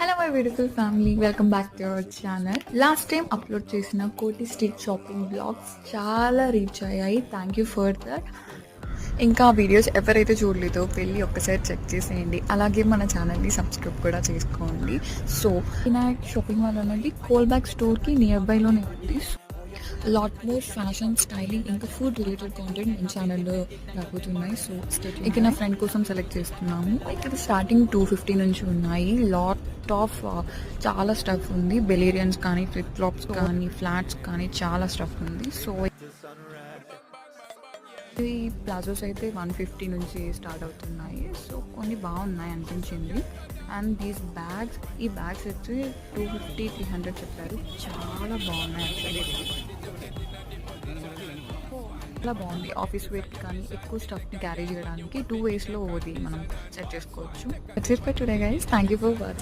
Hello my beautiful family, welcome back to our channel. Last time upload చేసిన కోటి street shopping blogs చాలా reach అయ్యాయి. Thank you for that. ఇంకా ఆ videos ఎవరైతే చూడలేదో వెళ్ళి ఒక్కసారి చెక్ చేసేయండి. అలాగే మన ఛానల్ని సబ్స్క్రైబ్ కూడా చేసుకోండి. సో వినాయక్ షాపింగ్ మాల్ అనేది కోల్బ్యాక్ స్టోర్కి నియర్ బైలోనే ఉంది. లాట్ మోర్ ఫ్యాషన్, స్టైలింగ్ ఇంకా ఫుడ్ రిలేటెడ్ కాంటెంట్ మన ఛానల్లో రాబోతున్నాయి. సో ఇక నా ఫ్రెండ్ కోసం సెలెక్ట్ చేస్తున్నాము. ఇక్కడ స్టార్టింగ్ 250 నుంచి ఉన్నాయి. లాట్ ఆఫ్ చాలా స్టఫ్ ఉంది. బెలీరియన్స్ కానీ, ఫ్లిప్ ఫ్లాప్స్ కానీ, ఫ్లాట్స్ కానీ చాలా స్టఫ్ ఉంది. సో ఈ ప్లాజోస్ అయితే 150 నుంచి స్టార్ట్ అవుతున్నాయి. సో కొన్ని బాగున్నాయి అనిపించింది. అండ్ దీస్ బ్యాగ్స్, ఈ బ్యాగ్స్ వచ్చి 250-300 చెప్పారు. చాలా బాగున్నాయి యాక్చువల్లీ. చాలా బాగుంది. ఆఫీస్ వేర్కి కానీ ఎక్కువ స్టఫ్ని క్యారీ చేయడానికి 2 waysలో అది మనం సెట్ చేసుకోవచ్చు. That's it for today guys. Thank you for watching.